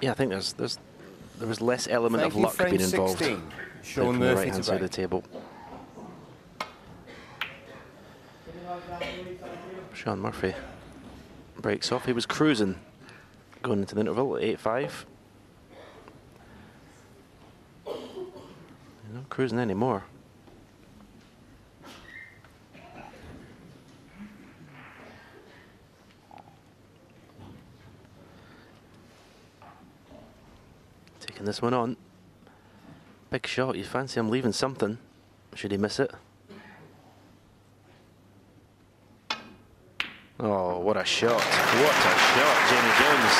Yeah, I think there was less element of luck being involved from the right-hand side of the table. Sean Murphy breaks off. He was cruising going into the interval at 8-5. He's not cruising anymore. Taking this one on. Big shot. You fancy him leaving something. Should he miss it? Oh, what a shot. What a shot, Jamie Jones.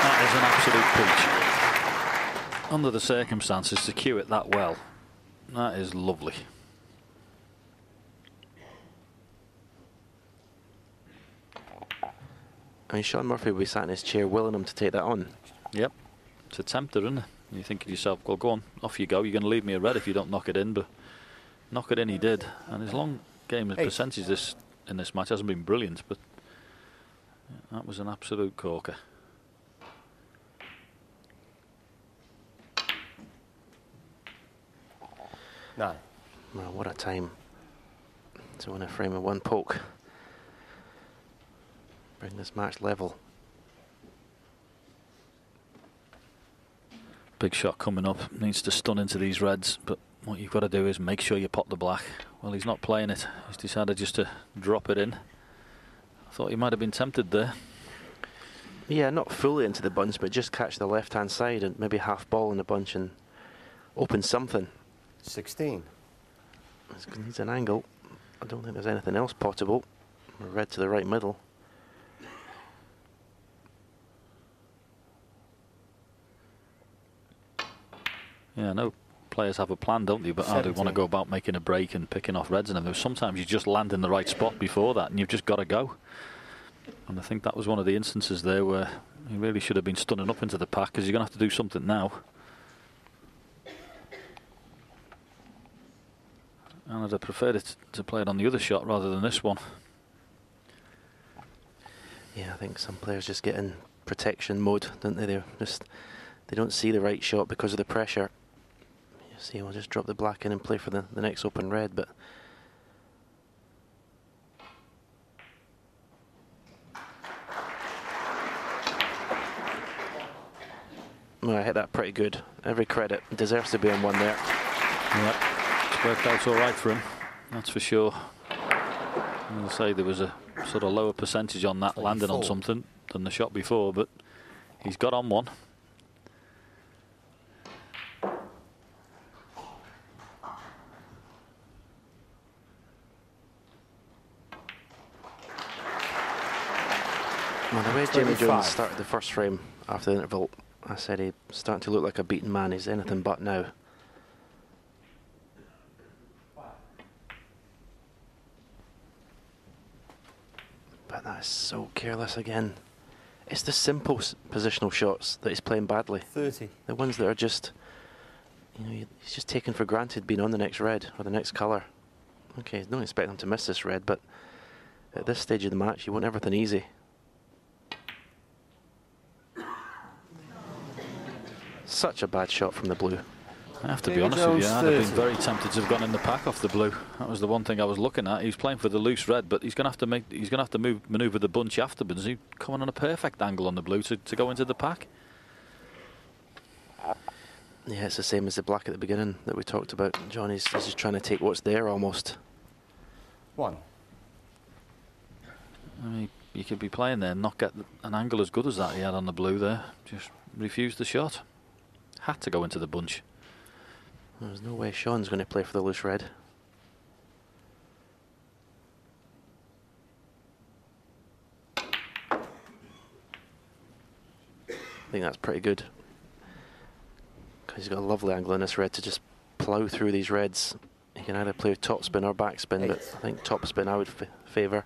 That is an absolute peach. Under the circumstances, to cue it that well, that is lovely. I mean, Sean Murphy will be sat in his chair willing him to take that on. Yep. It's a tempter, isn't it? You think to yourself, well, go on, off you go. You're going to leave me a red if you don't knock it in, but knock it in he did. And his long game of percentage in this match hasn't been brilliant, but that was an absolute corker. No. Well, what a time to win a frame of one poke. Bring this match level. Big shot coming up. Needs to stun into these reds, but what you've got to do is make sure you pot the black. Well, he's not playing it. He's decided just to drop it in. I thought he might have been tempted there. Yeah, not fully into the bunch, but just catch the left-hand side and maybe half ball in the bunch and open something. 16. It needs an angle. I don't think there's anything else potable. Red to the right middle. Yeah, I know players have a plan, don't they? But how do they want to go about making a break and picking off reds and everything? Sometimes you just land in the right spot before that and you've just got to go. And I think that was one of the instances there where he really should have been stunning up into the pack, because you're going to have to do something now. And I'd have preferred it to play it on the other shot rather than this one. Yeah, I think some players just get in protection mode, don't they? They don't see the right shot because of the pressure. You see, we'll just drop the black in and play for the next open red, but well, I hit that pretty good. Every credit. Deserves to be on one there. Yep, it's worked out all right for him, that's for sure. As I say, there was a sort of lower percentage on that landing on something than the shot before, but he's got on one. Well, the way Jamie Jones started the first frame after the interval, I said he's starting to look like a beaten man. He's anything but now. But that is so careless again. It's the simple positional shots that he's playing badly. 30. The ones that are just, you know, he's just taken for granted being on the next red or the next colour. Okay, don't expect him to miss this red, but at this stage of the match, you want everything easy. Such a bad shot from the blue. I have to be honest with you, I'd have been very tempted to have gone in the pack off the blue. That was the one thing I was looking at. He's playing for the loose red, but he's going to have to manoeuvre the bunch afterwards. He's coming on a perfect angle on the blue to go into the pack. Yeah, it's the same as the black at the beginning that we talked about. Johnny's just trying to take what's there almost. One. I mean, you could be playing there and not get an angle as good as that he had on the blue there. Just refused the shot. Had to go into the bunch. There's no way Sean's going to play for the loose red. I think that's pretty good. Because he's got a lovely angle in this red to just plough through these reds. He can either play topspin or backspin, but I think topspin I would favour.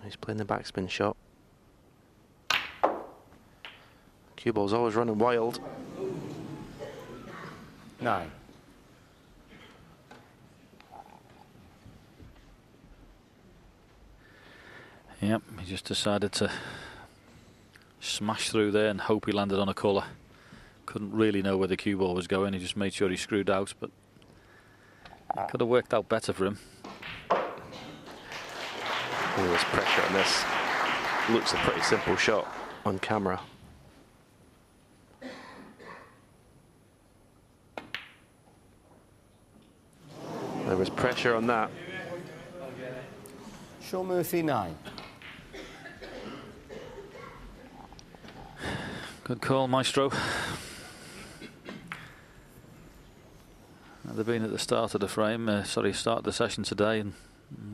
He's playing the backspin shot. Cue ball's always running wild. 9. Yep, he just decided to smashed through there and hope he landed on a colour. Couldn't really know where the cue ball was going. He just made sure he screwed out, but it could have worked out better for him. Oh, there's pressure on this. Looks a pretty simple shot on camera. There was pressure on that. Sean Murphy, 9. Good call, Maestro. They've been at the start of the frame, start of the session today, and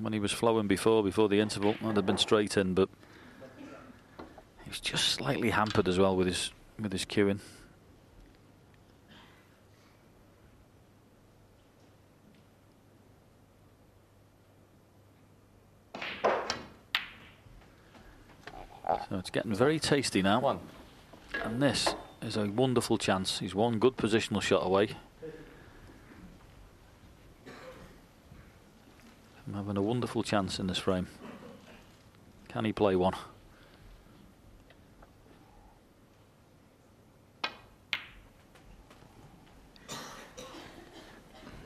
when he was flowing before the interval, that'd have been straight in, but he was just slightly hampered as well with his cueing. So it's getting very tasty now. 1. And this is a wonderful chance. He's one good positional shot away from having a wonderful chance in this frame. Can he play one?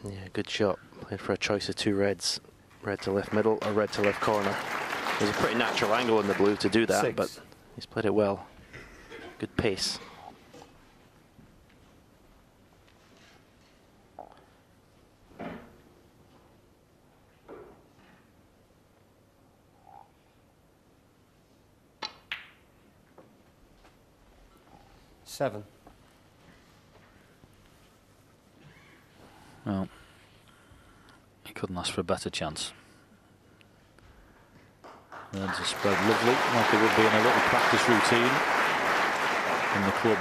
Yeah, good shot. Played for a choice of 2 reds. Red to left middle or red to left corner. There's a pretty natural angle in the blue to do that, 6. but he's played it well. Good pace. Seven. Well, he couldn't ask for a better chance. Reds are spread lovely, like they would be in a little practice routine in the club.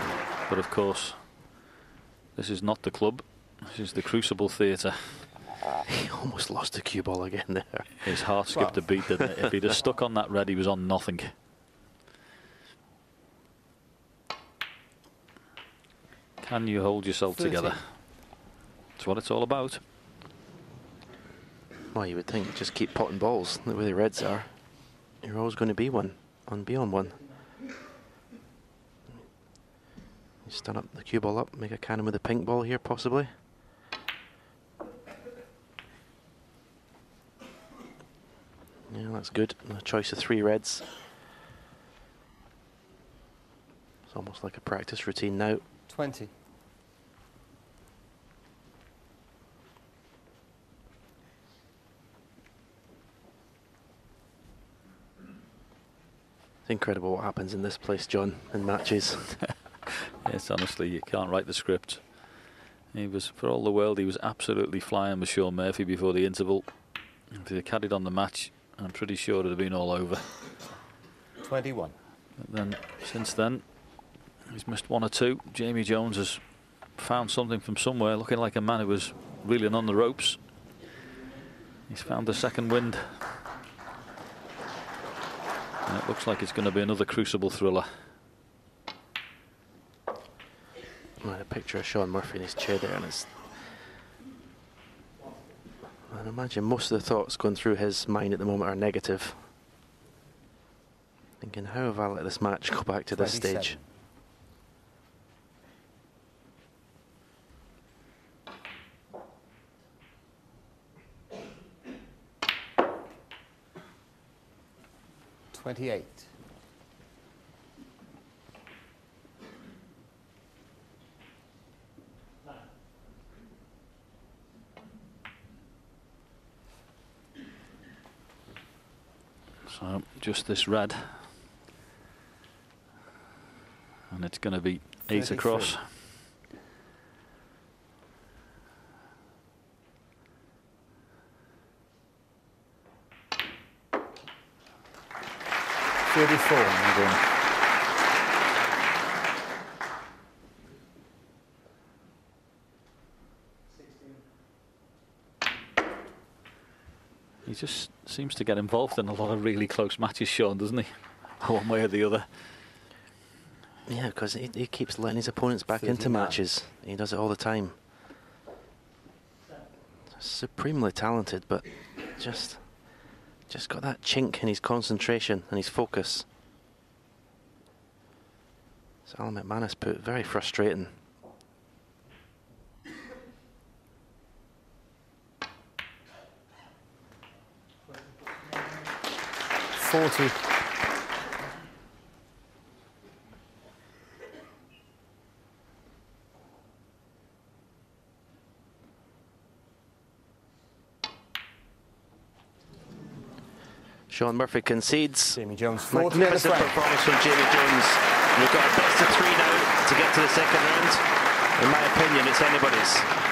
But of course, this is not the club. This is the Crucible Theatre. He almost lost the cue ball again there. His heart skipped a beat, didn't it? If he'd have stuck on that red, he was on nothing. Can you hold yourself 30. together? That's what it's all about. Well, you would think just keep potting balls the way the reds are. You're always going to be on one. You stun up the cue ball up, make a cannon with a pink ball here possibly. Yeah, that's good. A choice of 3 reds. It's almost like a practice routine now. 20. It's incredible what happens in this place, John, in matches. Yes, honestly, you can't write the script. He was, for all the world, he was absolutely flying with Sean Murphy before the interval. If he'd carried on the match, I'm pretty sure it'd have been all over. 21. But then, since then, he's missed 1 or 2. Jamie Jones has found something from somewhere, looking like a man who was reeling on the ropes. He's found the second wind. And it looks like it's going to be another Crucible thriller. I had a picture of Sean Murphy in his chair there, and I imagine most of the thoughts going through his mind at the moment are negative. Thinking, how have I let this match go back to this 27. stage? $28. So just this red, and it's going to be 8 33. across. He just seems to get involved in a lot of really close matches, Sean, doesn't he? One way or the other. Yeah, because he keeps letting his opponents back 39. into matches. He does it all the time. Supremely talented, but just got that chink in his concentration and his focus. So Alan McManus put very frustrating. 40. Sean Murphy concedes. Jamie Jones 40. Magnificent performance from Jamie Jones. We've got a best of 3 now to get to the second round. In my opinion, it's anybody's.